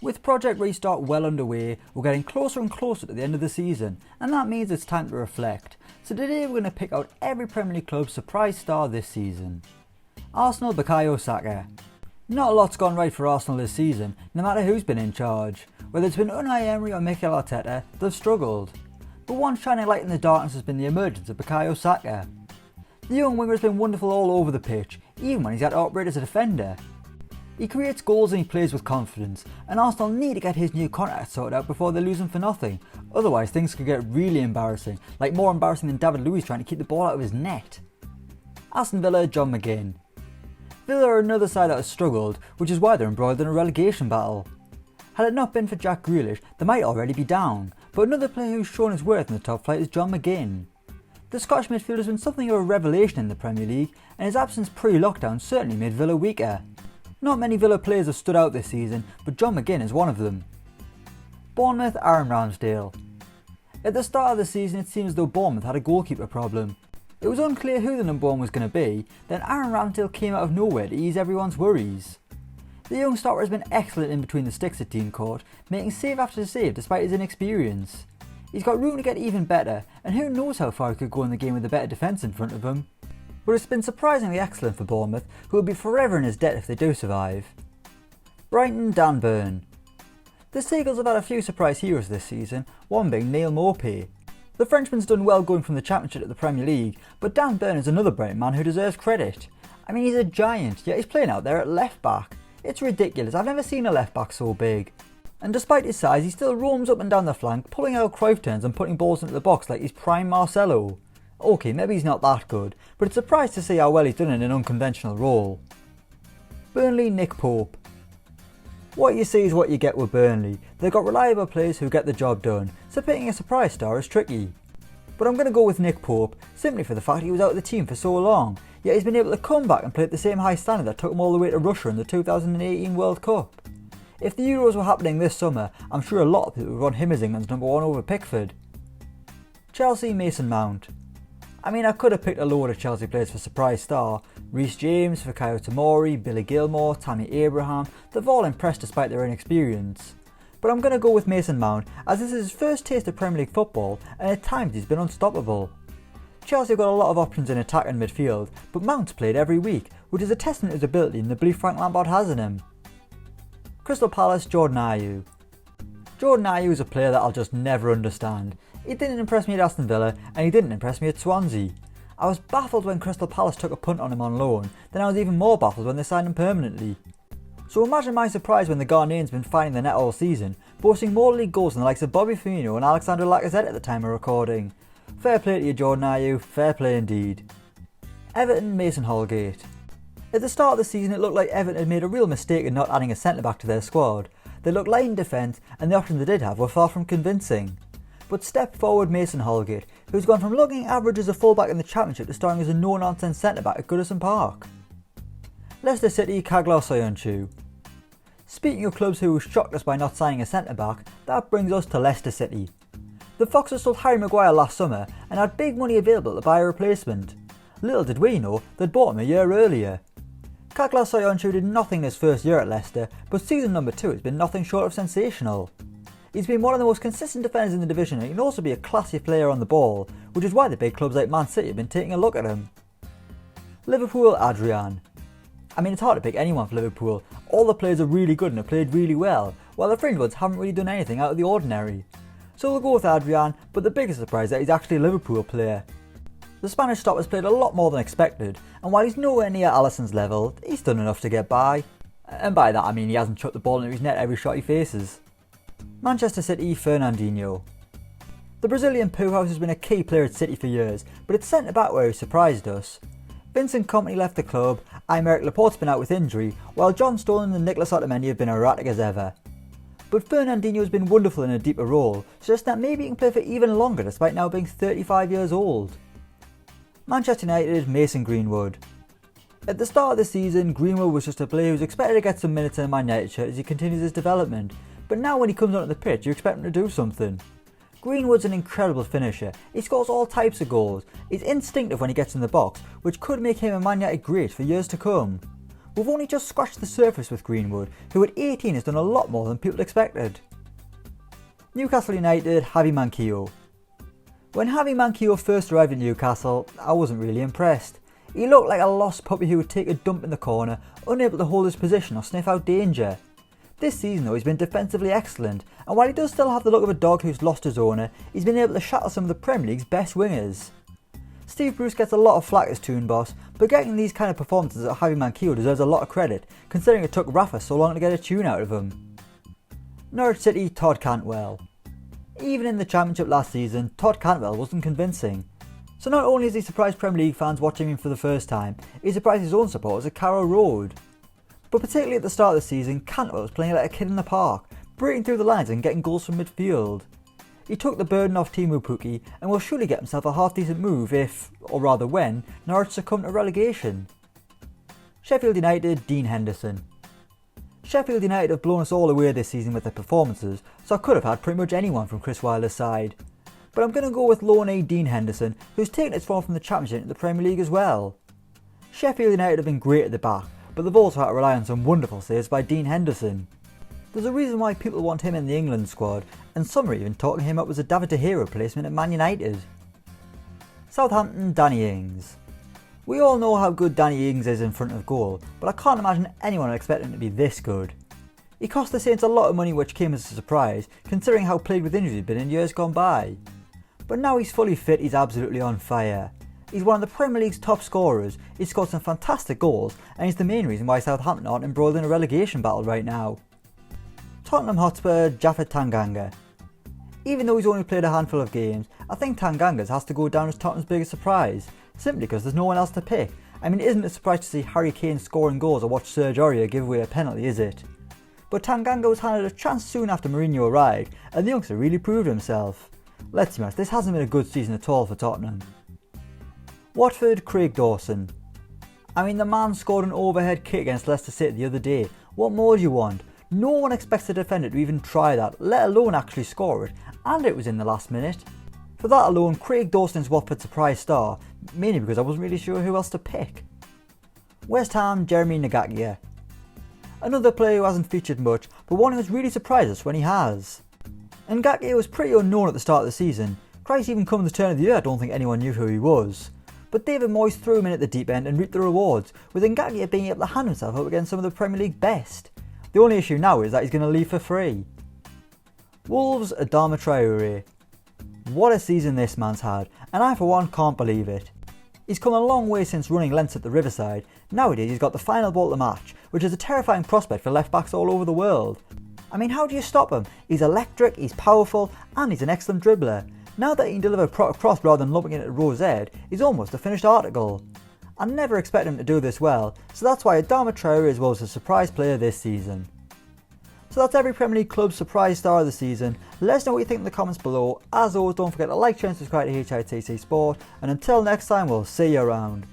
With Project Restart well underway, we're getting closer and closer to the end of the season, and that means it's time to reflect. So today we're going to pick out every Premier League club's surprise star this season. Arsenal, BUKAYO, SAKA. Not a lot's gone right for Arsenal this season, no matter who's been in charge. Whether it's been Unai Emery or Mikel Arteta, they've struggled. But one shining light in the darkness has been the emergence of BUKAYO Saka. The young winger has been wonderful all over the pitch, even when he's had to operate as a defender. He creates goals and he plays with confidence, and Arsenal need to get his new contract sorted out before they lose him for nothing, otherwise things could get really embarrassing, like more embarrassing than David Luiz trying to keep the ball out of his net. Aston Villa, John McGinn. Villa are another side that has struggled, which is why they're embroiled in a relegation battle. Had it not been for Jack Grealish, they might already be down, but another player who's shown his worth in the top flight is John McGinn. The Scottish midfielder has been something of a revelation in the Premier League, and his absence pre-lockdown certainly made Villa weaker. Not many Villa players have stood out this season, but John McGinn is one of them. Bournemouth, Aaron Ramsdale. At the start of the season it seemed as though Bournemouth had a goalkeeper problem. It was unclear who the number one was going to be, then Aaron Ramsdale came out of nowhere to ease everyone's worries. The young stopper has been excellent in between the sticks at Dean Court, making save after save despite his inexperience. He's got room to get even better, and who knows how far he could go in the game with a better defence in front of him. But it's been surprisingly excellent for Bournemouth, who will be forever in his debt if they do survive. Brighton, Dan Burn. The Seagulls have had a few surprise heroes this season, one being Neil Maupay. The Frenchman's done well going from the Championship to the Premier League, but Dan Burn is another Brighton man who deserves credit. I mean, he's a giant, yet he's playing out there at left back. It's ridiculous, I've never seen a left back so big. And despite his size, he still roams up and down the flank, pulling out Cruyff turns and putting balls into the box like he's prime Marcelo. Okay, maybe he's not that good, but it's a surprise to see how well he's done in an unconventional role. Burnley, Nick Pope. What you see is what you get with Burnley. They've got reliable players who get the job done, so picking a surprise star is tricky. But I'm going to go with Nick Pope, simply for the fact he was out of the team for so long, yet he's been able to come back and play at the same high standard that took him all the way to Russia in the 2018 World Cup. If the Euros were happening this summer, I'm sure a lot of people would want him as England's number one over Pickford. Chelsea, Mason Mount. I mean, I could have picked a load of Chelsea players for surprise star. Reece James, Fikayo Tomori, Billy Gilmore, Tammy Abraham, they've all impressed despite their inexperience. But I'm going to go with Mason Mount, as this is his first taste of Premier League football, and at times he's been unstoppable. Chelsea have got a lot of options in attack and midfield, but Mount's played every week, which is a testament to his ability and the belief Frank Lampard has in him. Crystal Palace, Jordan Ayew. Jordan Ayew is a player that I'll just never understand. He didn't impress me at Aston Villa, and he didn't impress me at Swansea. I was baffled when Crystal Palace took a punt on him on loan, then I was even more baffled when they signed him permanently. So imagine my surprise when the Ghanaian's been finding the net all season, boasting more league goals than the likes of Bobby Firmino and Alexander Lacazette at the time of recording. Fair play to you, Jordan Ayew, fair play indeed. Everton, Mason Holgate. At the start of the season it looked like Everton had made a real mistake in not adding a centre-back to their squad. They looked light in defence, and the options they did have were far from convincing. But step forward Mason Holgate, who's gone from looking average as a fullback in the Championship to starring as a no-nonsense centre-back at Goodison Park. Leicester City, CAGLAR, SOYUNCU. Speaking of clubs who shocked us by not signing a centre-back, that brings us to Leicester City. The Foxes sold Harry Maguire last summer and had big money available to buy a replacement. Little did we know they'd bought him a year earlier. CAGLAR Soyuncu did nothing his first year at Leicester, but season number 2 has been nothing short of sensational. He's been one of the most consistent defenders in the division, and he can also be a classy player on the ball, which is why the big clubs like Man City have been taking a look at him. Liverpool, ADRIAN. I mean, it's hard to pick anyone for Liverpool. All the players are really good and have played really well, while the fringe ones haven't really done anything out of the ordinary. So we'll go with ADRIAN, but the biggest surprise is that he's actually a Liverpool player. The Spanish stopper's played a lot more than expected, and while he's nowhere near Alisson's level, he's done enough to get by. And by that I mean he hasn't chucked the ball into his net every shot he faces. Manchester City, Fernandinho. The Brazilian poorhouse has been a key player at City for years, but it's centre-back where he surprised us. Vincent Kompany left the club, Aymeric Laporte's been out with injury, while John Stones and Nicolas Otamendi have been erratic as ever. But Fernandinho has been wonderful in a deeper role, suggesting that maybe he can play for even longer despite now being 35 years old. Manchester United, Mason Greenwood. At the start of the season, Greenwood was just a player who was expected to get some minutes in a Man United shirt as he continues his development, but now when he comes onto the pitch you expect him to do something. Greenwood's an incredible finisher, he scores all types of goals, he's instinctive when he gets in the box, which could make him a Man United great for years to come. we've only just scratched the surface with Greenwood, who at 18 has done a lot more than people expected. Newcastle United, JAVI MANQUILLO. When JAVI MANQUILLO first arrived at Newcastle, I wasn't really impressed. He looked like a lost puppy who would take a dump in the corner, unable to hold his position or sniff out danger. This season though, he's been defensively excellent, and while he does still have the look of a dog who's lost his owner, he's been able to shatter some of the Premier League's best wingers. Steve Bruce gets a lot of flack as Toon Boss, but getting these kind of performances at JAVI MANQUILLO deserves a lot of credit, considering it took Rafa so long to get a tune out of him. Norwich City, Todd Cantwell. Even in the Championship last season, Todd Cantwell wasn't convincing. So not only has he surprised Premier League fans watching him for the first time, he surprised his own supporters at Carrow Road. But particularly at the start of the season, Cantwell was playing like a kid in the park, breaking through the lines and getting goals from midfield. He took the burden off Teemu Pukki and will surely get himself a half decent move if, or rather when, Norwich succumb to relegation. Sheffield United, Dean Henderson. Sheffield United have blown us all away this season with their performances, so I could have had pretty much anyone from Chris Wilder's side. But I'm going to go with loanee Dean Henderson, who's taken his form from the Championship into the Premier League as well. Sheffield United have been great at the back, but they've also had to rely on some wonderful saves by Dean Henderson. There's a reason why people want him in the England squad, and some are even talking him up as a David De Gea replacement at Man United. Southampton, Danny Ings. We all know how good Danny Ings is in front of goal, but I can't imagine anyone would expect him to be this good. He cost the Saints a lot of money, which came as a surprise, considering how plagued with injuries he'd been in years gone by. But now he's fully fit, he's absolutely on fire. He's one of the Premier League's top scorers, he's scored some fantastic goals, and he's the main reason why Southampton aren't embroiled in a relegation battle right now. Tottenham Hotspur, JAPHET Tanganga. Even though he's only played a handful of games, I think Tanganga's has to go down as Tottenham's biggest surprise, simply because there's no one else to pick. I mean, isn't it a surprise to see Harry Kane scoring goals or watch Serge Aurier give away a penalty, is it? But Tanganga was handed a chance soon after Mourinho arrived, and the youngster really proved himself. Let's be honest, this hasn't been a good season at all for Tottenham. Watford, Craig Dawson. I mean, the man scored an overhead kick against Leicester City the other day. What more do you want? No one expects the defender to even try that, let alone actually score it, and it was in the last minute. For that alone, Craig Dawson is Watford's surprise star, mainly because I wasn't really sure who else to pick. West Ham, Jeremy NGAKIA. Another player who hasn't featured much, but one who has really surprised us when he has. NGAKIA was pretty unknown at the start of the season. Christ, even come the turn of the year, I don't think anyone knew who he was. But David Moyes threw him in at the deep end and reaped the rewards, with NGAKIA being able to hand himself up against some of the Premier League best. The only issue now is that he's going to leave for free. Wolves, Adama Traore. What a season this man's had, and I for one can't believe it. He's come a long way since running lengths at the Riverside. Nowadays he's got the final ball to match, which is a terrifying prospect for left backs all over the world. I mean, how do you stop him? He's electric, he's powerful, and he's an excellent dribbler. Now that he can deliver a proper cross rather than lobbing it at Rose Ed, he's almost a finished article. I never expected him to do this well, so that's why Adama Traore is Wolves' surprise player this season. So that's every Premier League club's surprise star of the season. Let us know what you think in the comments below. As always, don't forget to like, share and subscribe to HITC Sport, and until next time, we'll see you around.